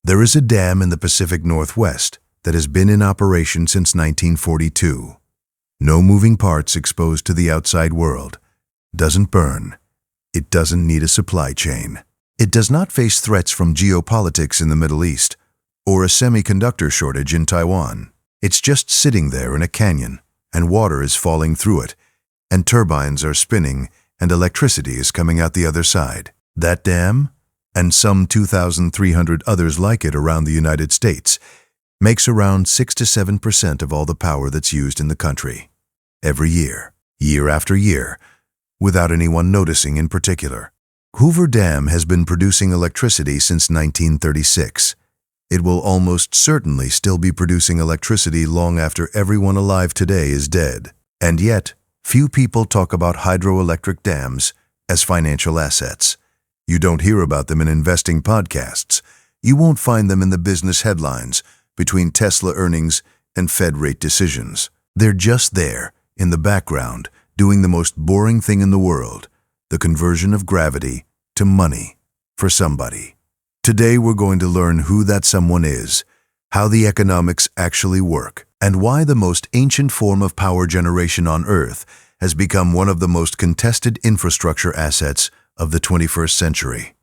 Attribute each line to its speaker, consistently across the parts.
Speaker 1: There is a dam in the Pacific Northwest that has been in operation since 1942. No moving parts exposed to the outside world. Doesn't burn. It doesn't need a supply chain. It does not face threats from geopolitics in the Middle East or a semiconductor shortage in Taiwan. It's just sitting there in a canyon, and water is falling through it, and turbines are spinning, and electricity is coming out the other side. That dam, and some 2,300 others like it around the United States, makes around 6 to 7% of all the power that's used in the country. Every year, year after year, without anyone noticing in particular. Hoover Dam has been producing electricity since 1936. It will almost certainly still be producing electricity long after everyone alive today is dead. And yet, few people talk about hydroelectric dams as financial assets. You don't hear about them in investing podcasts. You won't find them in the business headlines between Tesla earnings and Fed rate decisions. They're just there, in the background, doing the most boring thing in the world, the conversion of gravity to money for somebody. Today we're going to learn who that someone is, how the economics actually work, and why the most ancient form of power generation on Earth has become one of the most contested infrastructure assets of the 21st century.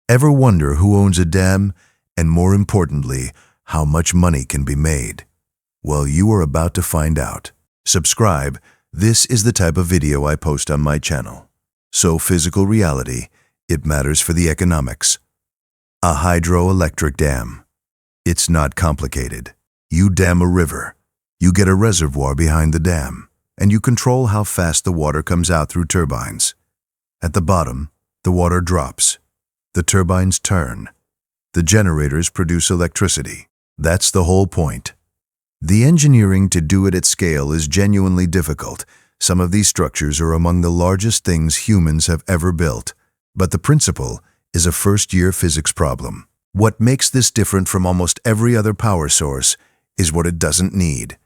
Speaker 1: Ever wonder who owns a dam, and more importantly, how much money can be made? Well, you are about to find out. Subscribe. This is the type of video I post on my channel. So physical reality, it matters for the economics. A hydroelectric dam. It's not complicated. You dam a river. You get a reservoir behind the dam, and you control how fast the water comes out through turbines. At the bottom, the water drops. The turbines turn. The generators produce electricity. That's the whole point. The engineering to do it at scale is genuinely difficult. Some of these structures are among the largest things humans have ever built. But the principle is a first-year physics problem. What makes this different from almost every other power source is what it doesn't need.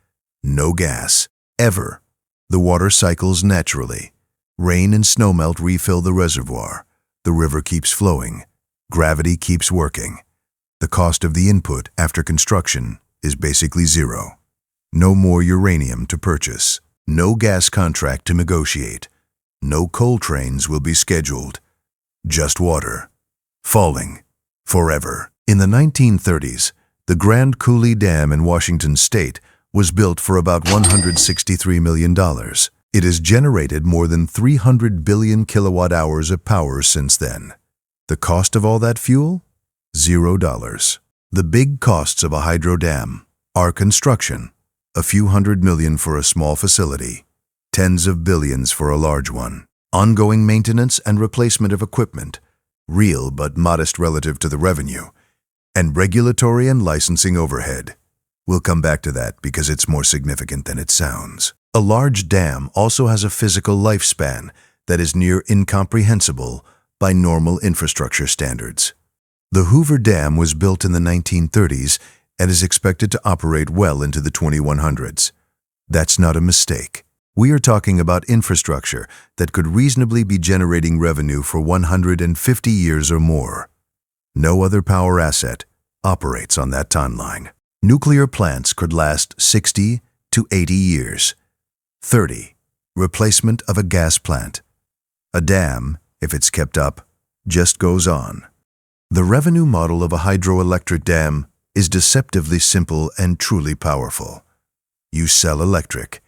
Speaker 1: No gas. Ever. The water cycles naturally. Rain and snowmelt refill the reservoir. The river keeps flowing. Gravity keeps working. The cost of the input after construction is basically zero. No more uranium to purchase. No gas contract to negotiate. No coal trains will be scheduled. Just water. Falling. Forever. In the 1930s, the Grand Coulee Dam in Washington State was built for about $163 million. It has generated more than 300 billion kilowatt hours of power since then. The cost of all that fuel? $0. The big costs of a hydro dam are construction, a few $100 million for a small facility, tens of billions for a large one, ongoing maintenance and replacement of equipment, real but modest relative to the revenue, and regulatory and licensing overhead. We'll come back to that because it's more significant than it sounds. A large dam also has a physical lifespan that is near incomprehensible by normal infrastructure standards. The Hoover Dam was built in the 1930s and is expected to operate well into the 2100s. That's not a mistake. We are talking about infrastructure that could reasonably be generating revenue for 150 years or more. No other power asset operates on that timeline. Nuclear plants could last 60 to 80 years. 30. Replacement of a gas plant. A dam, if it's kept up, just goes on. The revenue model of a hydroelectric dam is deceptively simple and truly powerful. You sell electric,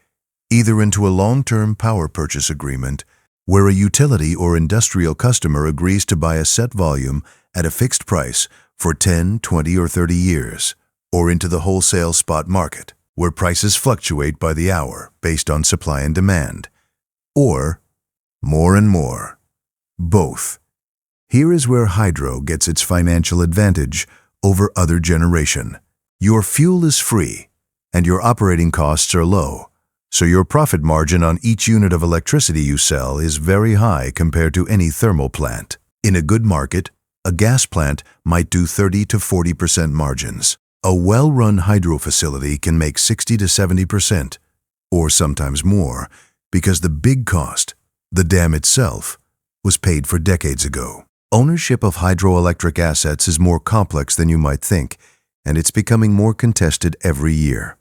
Speaker 1: either into a long-term power purchase agreement where a utility or industrial customer agrees to buy a set volume at a fixed price for 10, 20, or 30 years, or into the wholesale spot market, where prices fluctuate by the hour based on supply and demand, or more and more. Both. Here is where hydro gets its financial advantage over other generation. Your fuel is free, and your operating costs are low, so your profit margin on each unit of electricity you sell is very high compared to any thermal plant. In a good market, a gas plant might do 30 to 40% margins. A well-run hydro facility can make 60 to 70%, or sometimes more, because the big cost, the dam itself, was paid for decades ago. Ownership of hydroelectric assets is more complex than you might think, and it's becoming more contested every year.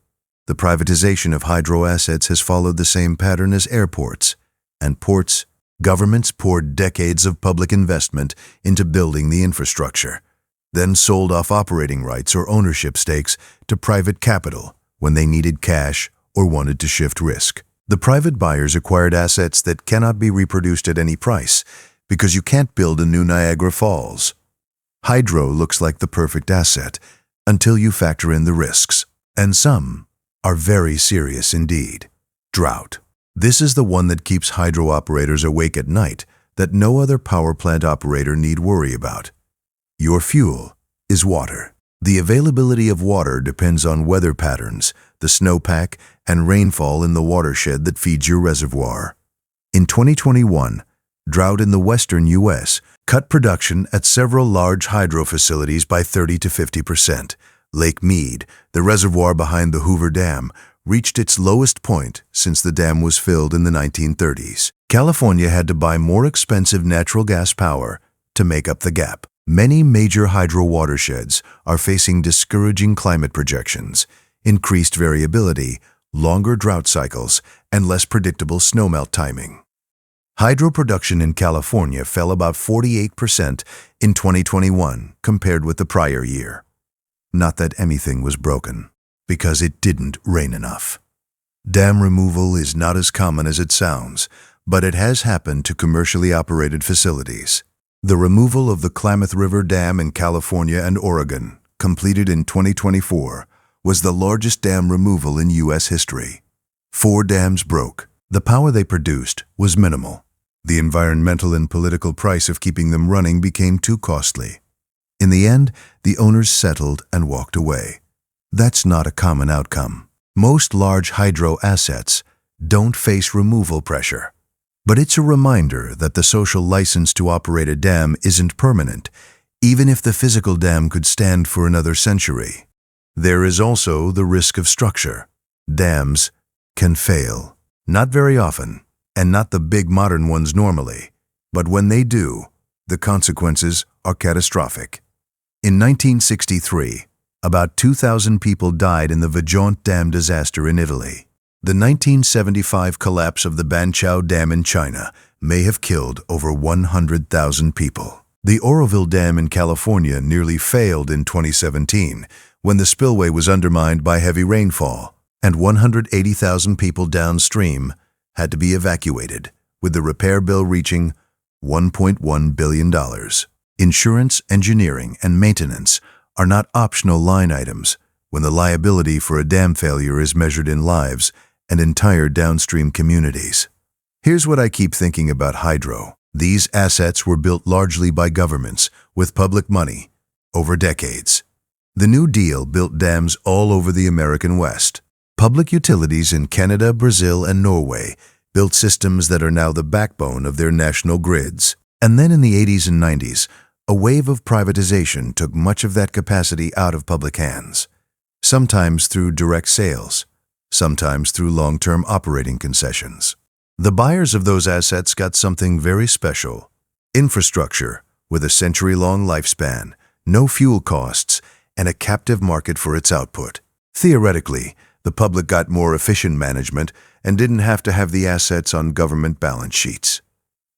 Speaker 1: The privatization of hydro assets has followed the same pattern as airports and ports. Governments poured decades of public investment into building the infrastructure, then sold off operating rights or ownership stakes to private capital when they needed cash or wanted to shift risk. The private buyers acquired assets that cannot be reproduced at any price because you can't build a new Niagara Falls. Hydro looks like the perfect asset until you factor in the risks, and some are very serious indeed. Drought. This is the one that keeps hydro operators awake at night that no other power plant operator need worry about. Your fuel is water. The availability of water depends on weather patterns, the snowpack, and rainfall in the watershed that feeds your reservoir. In 2021, drought in the western U.S. cut production at several large hydro facilities by 30 to 50%. Lake Mead, the reservoir behind the Hoover Dam, reached its lowest point since the dam was filled in the 1930s. California had to buy more expensive natural gas power to make up the gap. Many major hydro watersheds are facing discouraging climate projections, increased variability, longer drought cycles, and less predictable snowmelt timing. Hydro production in California fell about 48% in 2021 compared with the prior year. Not that anything was broken, because it didn't rain enough. Dam removal is not as common as it sounds, but it has happened to commercially operated facilities. The removal of the Klamath River Dam in California and Oregon, completed in 2024, was the largest dam removal in U.S. history. 4 dams broke. The power they produced was minimal. The environmental and political price of keeping them running became too costly. In the end, the owners settled and walked away. That's not a common outcome. Most large hydro assets don't face removal pressure. But it's a reminder that the social license to operate a dam isn't permanent, even if the physical dam could stand for another century. There is also the risk of structure. Dams can fail. Not very often, and not the big modern ones normally. But when they do, the consequences are catastrophic. In 1963, about 2,000 people died in the Vajont Dam disaster in Italy. The 1975 collapse of the Banqiao Dam in China may have killed over 100,000 people. The Oroville Dam in California nearly failed in 2017 when the spillway was undermined by heavy rainfall, and 180,000 people downstream had to be evacuated, with the repair bill reaching $1.1 billion. Insurance, engineering, and maintenance are not optional line items when the liability for a dam failure is measured in lives and entire downstream communities. Here's what I keep thinking about hydro. These assets were built largely by governments with public money over decades. The New Deal built dams all over the American West. Public utilities in Canada, Brazil, and Norway built systems that are now the backbone of their national grids. And then in the 80s and 90s, a wave of privatization took much of that capacity out of public hands, sometimes through direct sales, sometimes through long-term operating concessions. The buyers of those assets got something very special: infrastructure with a century-long lifespan, no fuel costs, and a captive market for its output. Theoretically, the public got more efficient management and didn't have to have the assets on government balance sheets.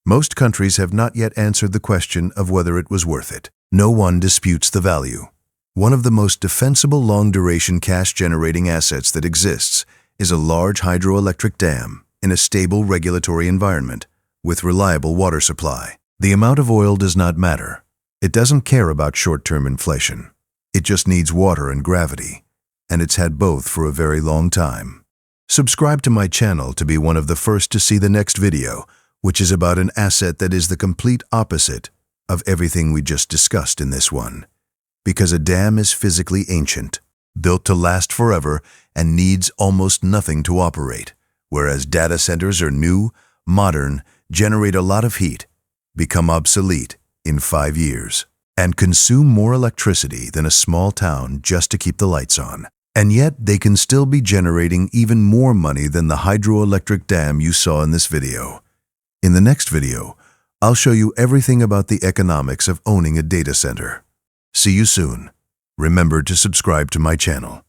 Speaker 1: Most countries have not yet answered the question of whether it was worth it. No one disputes the value. One of the most defensible long-duration cash-generating assets that exists is a large hydroelectric dam in a stable regulatory environment with reliable water supply. The amount of oil does not matter. It doesn't care about short-term inflation. It just needs water and gravity, and it's had both for a very long time. Subscribe to my channel to be one of the first to see the next video, which is about an asset that is the complete opposite of everything we just discussed in this one. Because a dam is physically ancient, built to last forever, and needs almost nothing to operate, whereas data centers are new, modern, generate a lot of heat, become obsolete in 5 years, and consume more electricity than a small town just to keep the lights on. And yet they can still be generating even more money than the hydroelectric dam you saw in this video. In the next video, I'll show you everything about the economics of owning a data center. See you soon. Remember to subscribe to my channel.